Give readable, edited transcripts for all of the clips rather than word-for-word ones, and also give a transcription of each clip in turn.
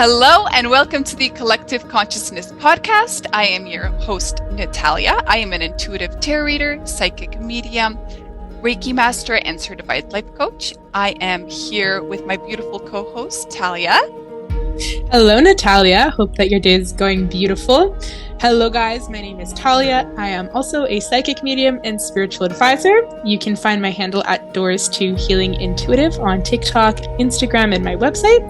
Hello and welcome to the Collective Consciousness Podcast. I am your host, Natalia. I am an intuitive tarot reader, psychic medium, Reiki master, and certified life coach. I am here with my beautiful co-host, Talia. Hello, Natalia. Hope that your day is going beautiful. Hello, guys. My name is Talia. I am also a psychic medium and spiritual advisor. You can find my handle at Doors to Healing Intuitive on TikTok, Instagram, and my website.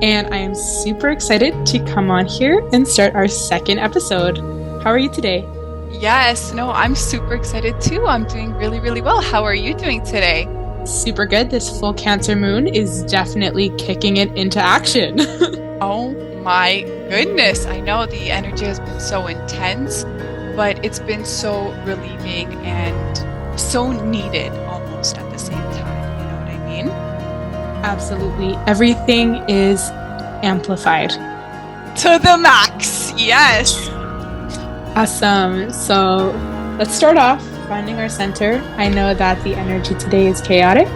And I am super excited to come on here and start our second episode. How are you today? Yes, I'm super excited too. I'm doing really, really well. How are you doing today? Super good. This full Cancer moon is definitely kicking it into action. Oh my goodness. I know the energy has been so intense, but it's been so relieving and so needed almost at the same time. You know what I mean? Absolutely. Everything is amplified. To the max. Yes. Awesome. So let's start off finding our center. I know that the energy today is chaotic.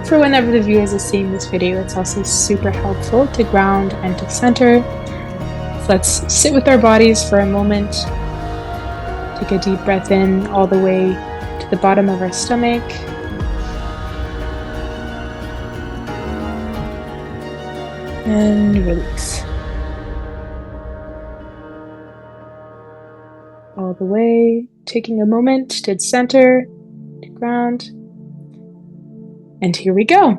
For whenever the viewers are seeing this video, it's also super helpful to ground and to center. So let's sit with our bodies for a moment. Take a deep breath in all the way to the bottom of our stomach. And release. All the way, taking a moment to center, to ground. And here we go.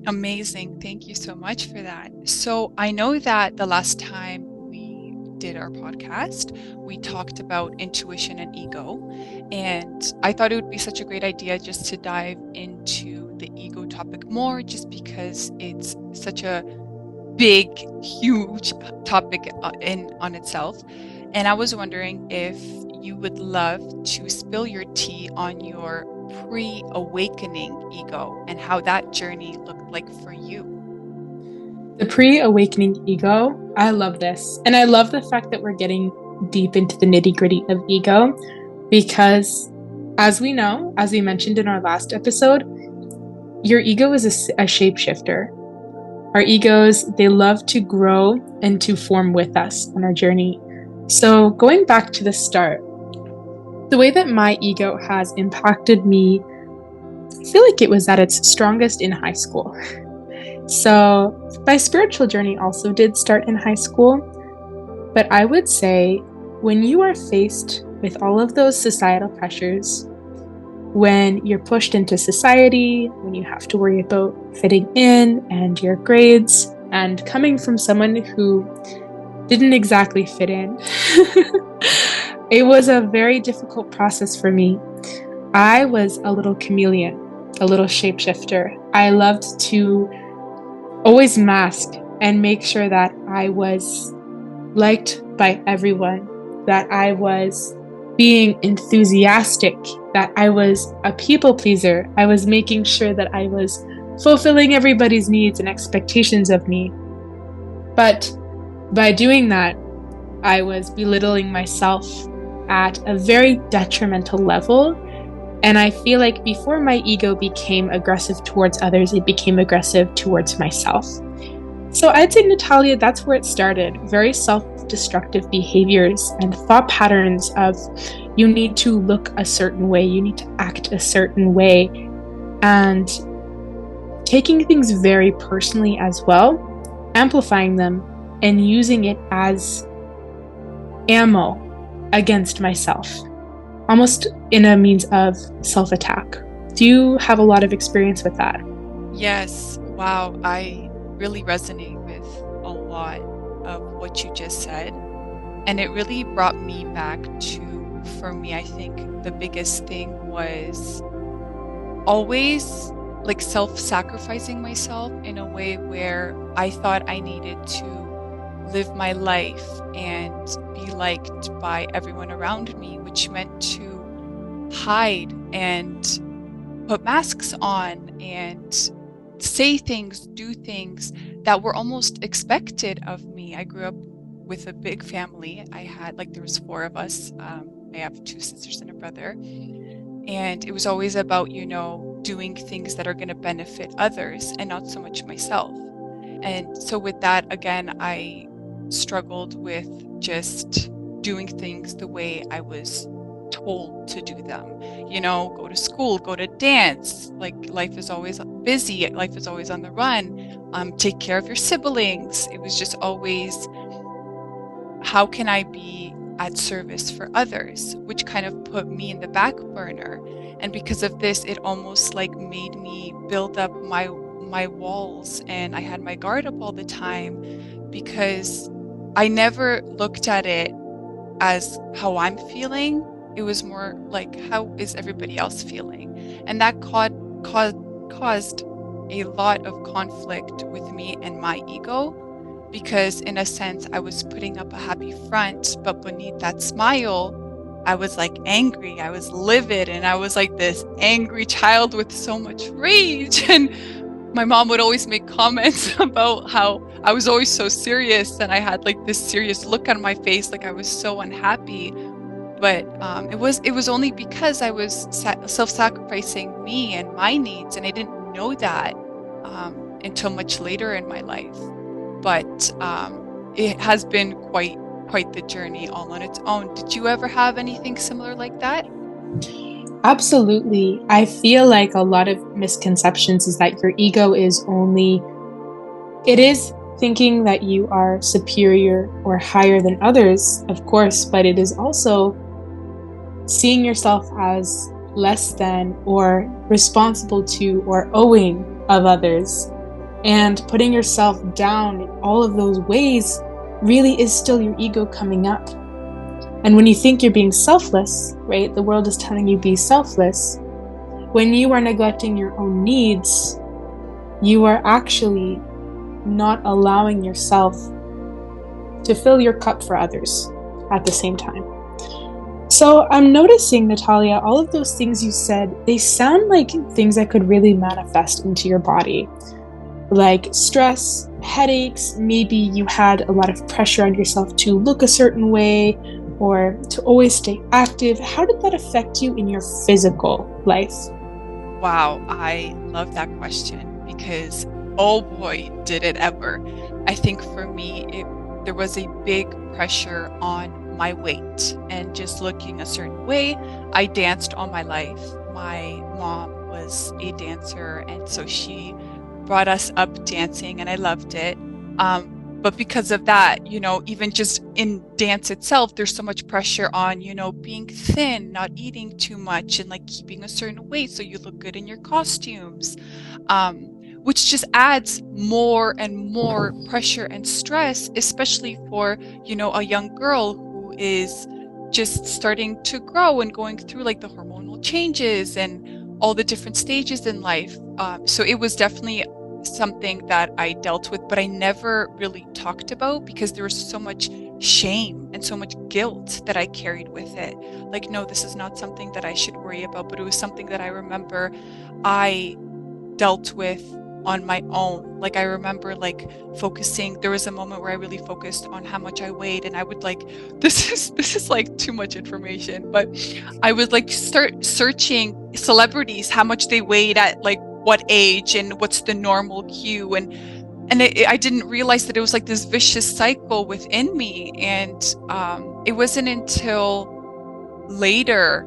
Amazing. Thank you so much for that. So I know that the last time we did our podcast, we talked about intuition and ego. And I thought it would be such a great idea just to dive into the ego topic more, just because it's such a big, huge topic on itself. And I was wondering if you would love to spill your tea on your pre-awakening ego and how that journey looked like for you. The pre-awakening ego, I love this. And I love the fact that we're getting deep into the nitty-gritty of ego because, as we know, as we mentioned in our last episode, your ego is a shapeshifter. Our egos, they love to grow and to form with us on our journey. So going back to the start, the way that my ego has impacted me, I feel like it was at its strongest in high school. So my spiritual journey also did start in high school. But I would say when you are faced with all of those societal pressures, when you're pushed into society, when you have to worry about fitting in and your grades, and coming from someone who didn't exactly fit in, it was a very difficult process for me. I was a little chameleon, a little shapeshifter. I loved to always mask and make sure that I was liked by everyone, that I was being enthusiastic, that I was a people pleaser. I was making sure that I was fulfilling everybody's needs and expectations of me. But by doing that, I was belittling myself at a very detrimental level. And I feel like before my ego became aggressive towards others, it became aggressive towards myself. So I'd say, Natalia, that's where it started. Very self-destructive behaviors and thought patterns of you need to look a certain way, you need to act a certain way, and taking things very personally as well, amplifying them and using it as ammo against myself, almost in a means of self-attack. Do you have a lot of experience with that? Yes. Wow. I really resonate with a lot of what you just said. And it really brought me back to, for me, I think the biggest thing was always like self-sacrificing myself in a way where I thought I needed to live my life and be liked by everyone around me, which meant to hide and put masks on and say things, do things that were almost expected of me. I grew up with a big family. There was 4 of us. I have 2 sisters and a brother. And it was always about, doing things that are going to benefit others and not so much myself. And so with that, again, I struggled with just doing things the way I was told to do them. Go to school, go to dance. Like, life is always busy, life is always on the run. Take care of your siblings. It was just always, how can I be at service for others, which kind of put me in the back burner. And because of this, it almost like made me build up my walls, and I had my guard up all the time, because I never looked at it as how I'm feeling. It was more like, how is everybody else feeling? And that caused a lot of conflict with me and my ego, because in a sense, I was putting up a happy front, but beneath that smile, I was like angry, I was livid, and I was like this angry child with so much rage. And my mom would always make comments about how I was always so serious, and I had like this serious look on my face, like I was so unhappy. But it was only because I was self-sacrificing me and my needs, and I didn't know that until much later in my life. But it has been quite the journey all on its own. Did you ever have anything similar like that? Absolutely. I feel like a lot of misconceptions is that your ego is it is thinking that you are superior or higher than others, of course, but it is also seeing yourself as less than or responsible to or owing of others. And putting yourself down in all of those ways really is still your ego coming up. And when you think you're being selfless, right, the world is telling you be selfless. When you are neglecting your own needs, you are actually not allowing yourself to fill your cup for others at the same time. So I'm noticing, Natalia, all of those things you said, they sound like things that could really manifest into your body. Like stress, headaches, maybe you had a lot of pressure on yourself to look a certain way or to always stay active. How did that affect you in your physical life? Wow, I love that question, because oh boy, did it ever. I think for me, there was a big pressure on my weight and just looking a certain way. I danced all my life. My mom was a dancer, and so she brought us up dancing, and I loved it. But because of that, even just in dance itself, there's so much pressure on, being thin, not eating too much, and like keeping a certain weight so you look good in your costumes, which just adds more and more pressure and stress, especially for, a young girl who is just starting to grow and going through like the hormonal changes and all the different stages in life. So it was definitely something that I dealt with, but I never really talked about, because there was so much shame and so much guilt that I carried with it. Like, no, this is not something that I should worry about, but it was something that I remember I dealt with on my own. Like, I remember like focusing, there was a moment where I really focused on how much I weighed, and I would like, this is like too much information, but I would like start searching celebrities, how much they weighed at like what age and what's the normal cue, and I didn't realize that it was like this vicious cycle within me. And it wasn't until later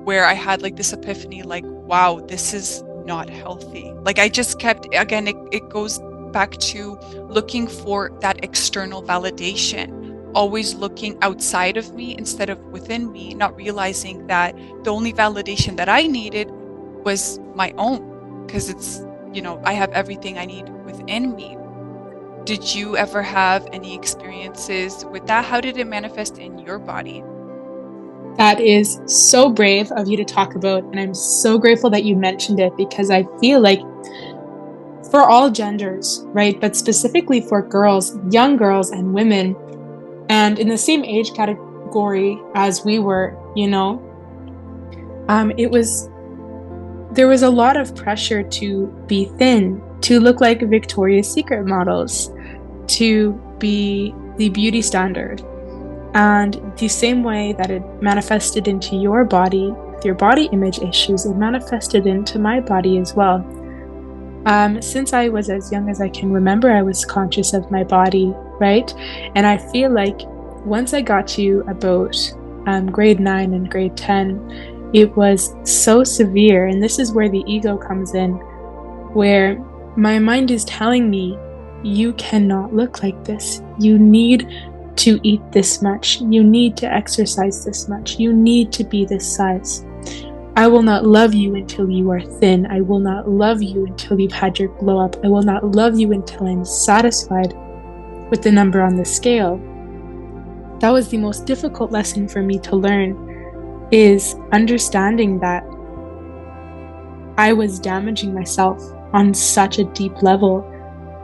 where I had like this epiphany, like, wow, this is not healthy. Like, I just kept, again, it goes back to looking for that external validation, always looking outside of me instead of within me, not realizing that the only validation that I needed was my own, because it's, I have everything I need within me. Did you ever have any experiences with that? How did it manifest in your body? That is so brave of you to talk about, and I'm so grateful that you mentioned it, because I feel like for all genders, right, but specifically for girls, young girls and women, and in the same age category as we were, there was a lot of pressure to be thin, to look like Victoria's Secret models, to be the beauty standard. And the same way that it manifested into your body, with your body image issues, it manifested into my body as well. Since I was as young as I can remember, I was conscious of my body, right? And I feel like once I got to about grade 9 and grade 10, it was so severe. And this is where the ego comes in, where my mind is telling me, you cannot look like this. You need to eat this much. You need to exercise this much. You need to be this size. I will not love you until you are thin. I will not love you until you've had your glow up. I will not love you until I'm satisfied with the number on the scale. That was the most difficult lesson for me to learn, is understanding that I was damaging myself on such a deep level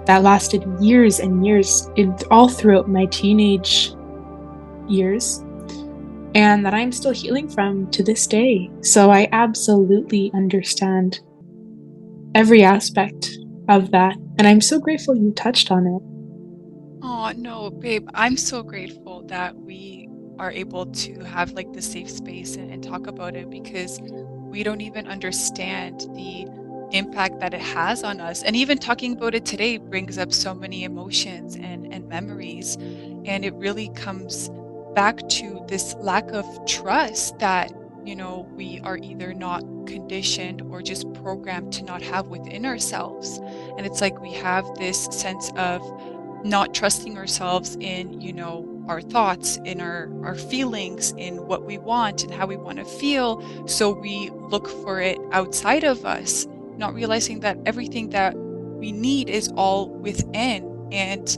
that lasted years and years, all throughout my teenage years, and that I'm still healing from to this day. So I absolutely understand every aspect of that. And I'm so grateful you touched on it. Oh, no, babe, I'm so grateful that we are able to have like the safe space and talk about it, because we don't even understand the impact that it has on us. And even talking about it today brings up so many emotions and memories. And it really comes back to this lack of trust that, we are either not conditioned or just programmed to not have within ourselves. And it's like we have this sense of not trusting ourselves in, our thoughts, in our feelings, in what we want and how we want to feel. So we look for it outside of us, not realizing that everything that we need is all within. And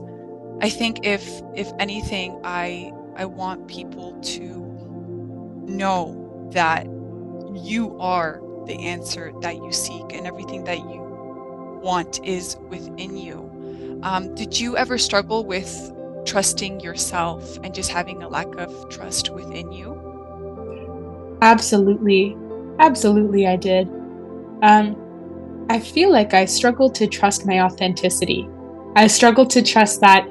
I think if anything, I want people to know that you are the answer that you seek, and everything that you want is within you. Did you ever struggle with trusting yourself and just having a lack of trust within you? Absolutely. Absolutely, I did. Um, I feel like I struggled to trust my authenticity. I struggled to trust that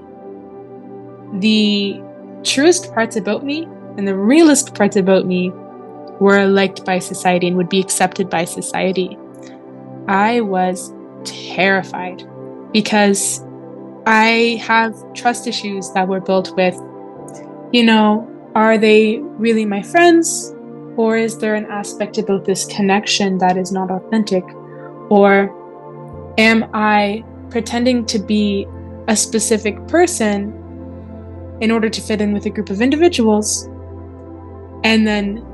the truest parts about me and the realest parts about me were liked by society and would be accepted by society. I was terrified because I have trust issues that were built with, are they really my friends? Or is there an aspect about this connection that is not authentic? Or am I pretending to be a specific person in order to fit in with a group of individuals, and then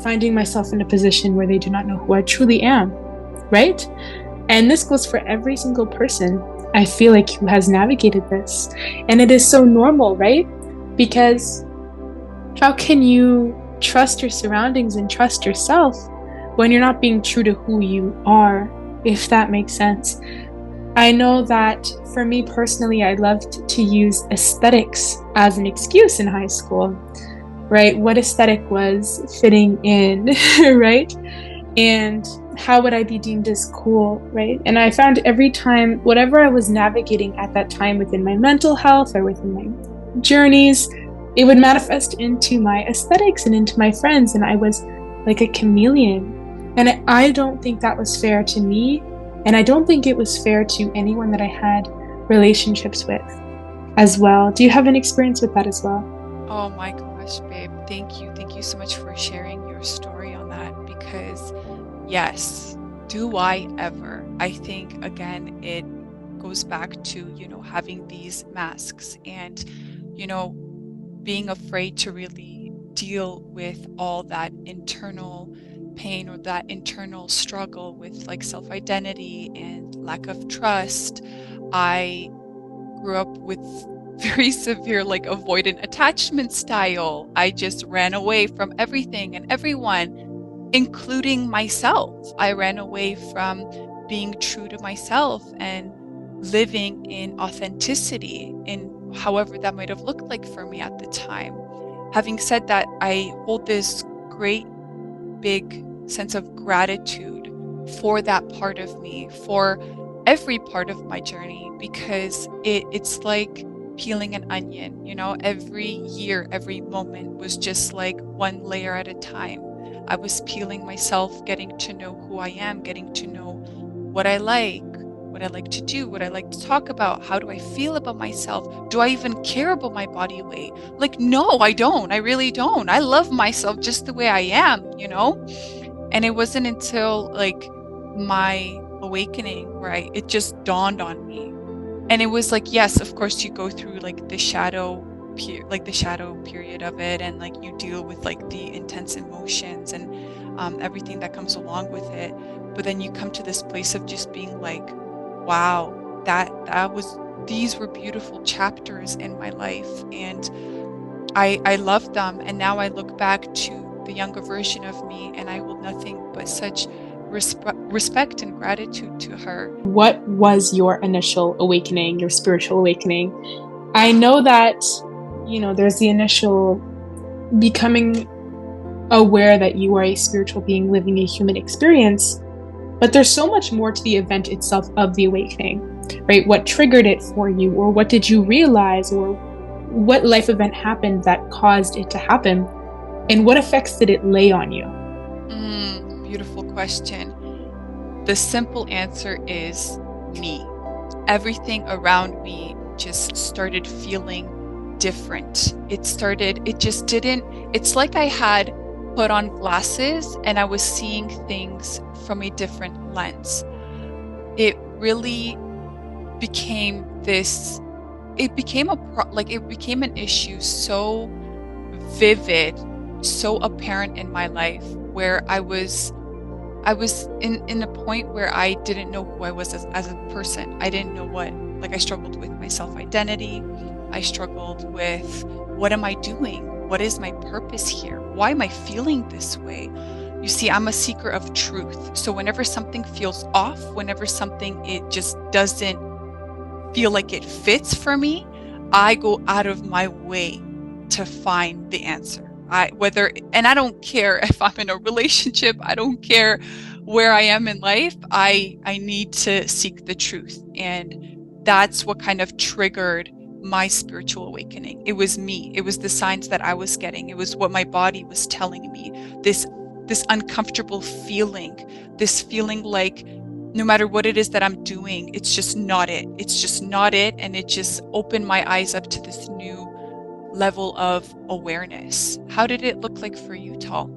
finding myself in a position where they do not know who I truly am, right? And this goes for every single person, I feel like, who has navigated this. And it is so normal, right? Because how can you trust your surroundings and trust yourself when you're not being true to who you are, if that makes sense? I know that for me personally, I loved to use aesthetics as an excuse in high school, right? What aesthetic was fitting in, right? And how would I be deemed as cool, right? And I found every time, whatever I was navigating at that time within my mental health or within my journeys, it would manifest into my aesthetics and into my friends. And I was like a chameleon. And I don't think that was fair to me. And I don't think it was fair to anyone that I had relationships with as well. Do you have an experience with that as well? Oh my gosh, babe. Thank you. Thank you so much for sharing your story on that, because yes, do I ever. I think again it goes back to, having these masks and, you know, being afraid to really deal with all that internal pain or that internal struggle with like self-identity and lack of trust. I grew up with very severe like avoidant attachment style. I just ran away from everything and everyone, including myself. I ran away from being true to myself and living in authenticity in however that might have looked like for me at the time. Having said that, I hold this great big sense of gratitude for that part of me, for every part of my journey, because it's like peeling an onion, every year, every moment was just like one layer at a time. I was peeling myself, getting to know who I am, getting to know what I like, what I like to do, what I like to talk about, how do I feel about myself? Do I even care about my body weight? Like, no, I don't. I really don't. I love myself just the way I am, you know? And it wasn't until like my awakening where it just dawned on me. And it was like, yes, of course you go through like the shadow period of it, and like you deal with like the intense emotions and everything that comes along with it. But then you come to this place of just being like, wow, these were beautiful chapters in my life, and I love them. And now I look back to the younger version of me, and I hold nothing but such respect and gratitude to her. What was your initial awakening, your spiritual awakening? I know that, there's the initial becoming aware that you are a spiritual being living a human experience, but there's so much more to the event itself of the awakening, right? What triggered it for you, or what did you realize, or what life event happened that caused it to happen, and what effects did it lay on you? Beautiful question. The simple answer is me. Everything around me just started feeling different. It's like I had put on glasses and I was seeing things from a different lens. It really became it became an issue so vivid, so apparent in my life, where I was in a point where I didn't know who I was as a person. I didn't know I struggled with my self-identity. I struggled with, what am I doing? What is my purpose here? Why am I feeling this way? You see, I'm a seeker of truth. So whenever something feels off, whenever it just doesn't feel like it fits for me, I go out of my way to find the answer. I don't care if I'm in a relationship, I don't care where I am in life, I need to seek the truth. And that's what kind of triggered my spiritual awakening. It was me. It was the signs that I was getting. It was what my body was telling me. This uncomfortable feeling, this feeling like no matter what it is that I'm doing, it's just not it. It's just not it. And it just opened my eyes up to this new level of awareness. How did it look like for you, Tal?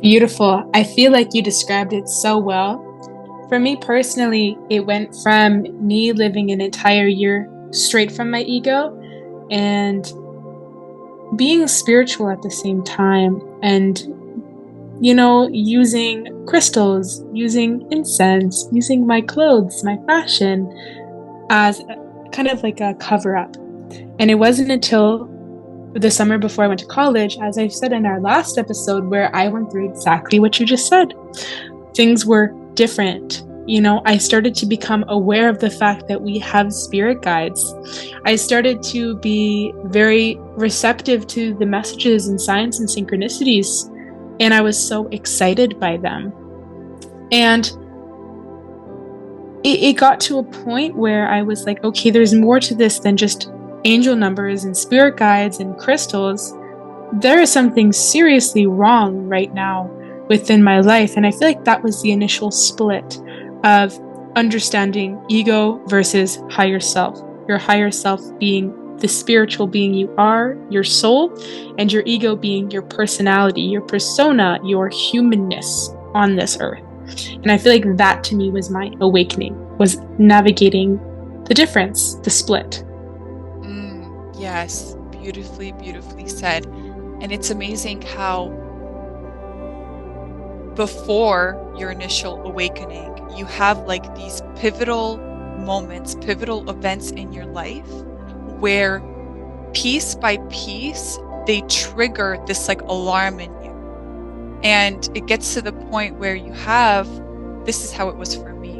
Beautiful. I feel like you described it so well. For me personally, it went from me living an entire year straight from my ego and being spiritual at the same time, and using crystals, using incense, using my clothes, my fashion as kind of like a cover up. And it wasn't until the summer before I went to college, as I said in our last episode, where I went through exactly what you just said. Things were different. I started to become aware of the fact that we have spirit guides. I started to be very receptive to the messages and signs and synchronicities, and I was so excited by them. And it got to a point where I was like, okay, there's more to this than just angel numbers and spirit guides and crystals. There is something seriously wrong right now within my life. And I feel like that was the initial split of understanding ego versus higher self. Your higher self being the spiritual being you are, your soul, and your ego being your personality, your persona, your humanness on this earth. And I feel like that to me was my awakening, was navigating the difference, the split. Yes, beautifully, beautifully said. And it's amazing how before your initial awakening, you have like these pivotal moments, pivotal events in your life where piece by piece, they trigger this like alarm in you. And it gets to the point where this is how it was for me,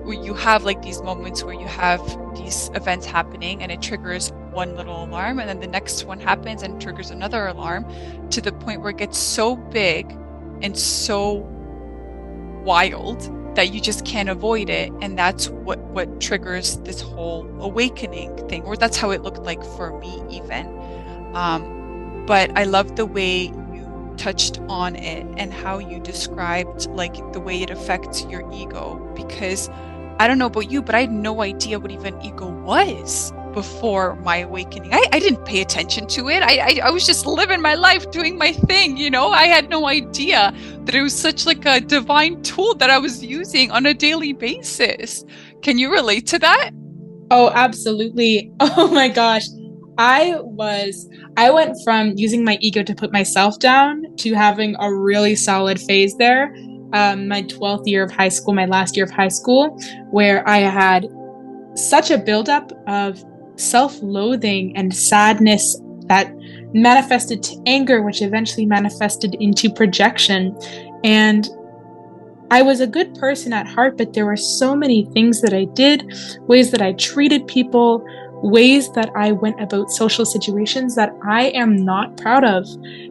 where you have like these moments where you have these events happening and it triggers one little alarm, and then the next one happens and triggers another alarm, to the point where it gets so big and so wild that you just can't avoid it. And that's what triggers this whole awakening thing, or that's how it looked like for me even. But I love the way you touched on it and how you described like the way it affects your ego, because I don't know about you, but I had no idea what even ego was before my awakening. I didn't pay attention to it. I was just living my life, doing my thing, you know? I had no idea that it was such like a divine tool that I was using on a daily basis. Can you relate to that? Oh, absolutely. Oh my gosh. I went from using my ego to put myself down to having a really solid phase there. My 12th year of high school, my last year of high school, where I had such a buildup of self-loathing and sadness that manifested to anger, which eventually manifested into projection. And I was a good person at heart, but there were so many things that I did, ways that I treated people, ways that I went about social situations that I am not proud of.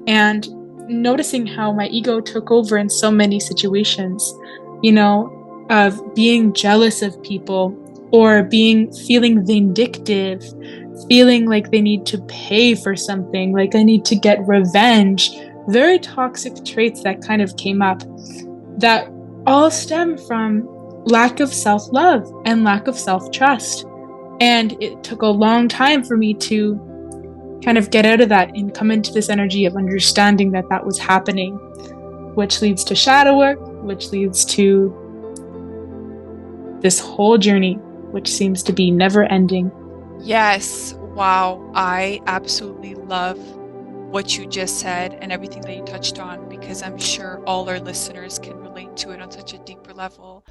And noticing how my ego took over in so many situations, you know, of being jealous of people or feeling vindictive, feeling like they need to pay for something, like I need to get revenge. Very toxic traits that kind of came up that all stem from lack of self-love and lack of self-trust. And it took a long time for me to kind of get out of that and come into this energy of understanding that that was happening, which leads to shadow work, which leads to this whole journey, which seems to be never ending. Yes. Wow. I absolutely love what you just said and everything that you touched on because I'm sure all our listeners can relate to it on such a deeper level.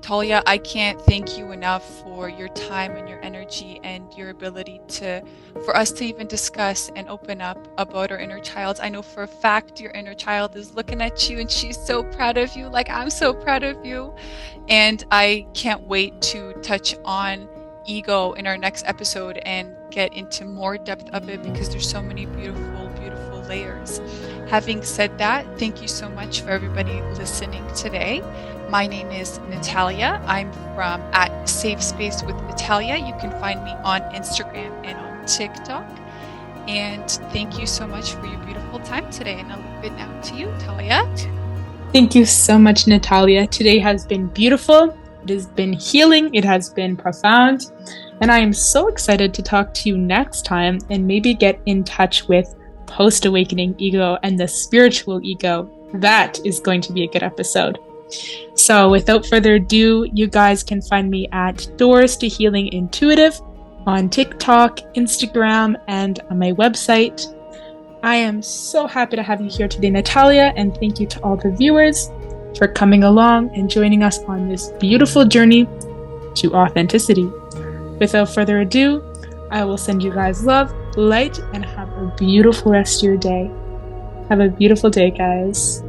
Talia, I can't thank you enough for your time and your energy and your ability for us to even discuss and open up about our inner child. I know for a fact your inner child is looking at you and she's so proud of you, like I'm so proud of you. And I can't wait to touch on ego in our next episode and get into more depth of it because there's so many beautiful, beautiful layers. Having said that, thank you so much for everybody listening today. My name is Natalia. I'm from at Safe Space with Natalia. You can find me on Instagram and on TikTok. And thank you so much for your beautiful time today. And I'll leave it now to you, Talia. Thank you so much, Natalia. Today has been beautiful. It has been healing. It has been profound. And I am so excited to talk to you next time and maybe get in touch with post-awakening ego and the spiritual ego. That is going to be a good episode. So without further ado, you guys can find me at Doors to Healing Intuitive on TikTok, Instagram, and on my website. I am so happy to have you here today, Natalia, and thank you to all the viewers for coming along and joining us on this beautiful journey to authenticity. Without further ado, I will send you guys love, light, and have a beautiful rest of your day. Have a beautiful day, guys.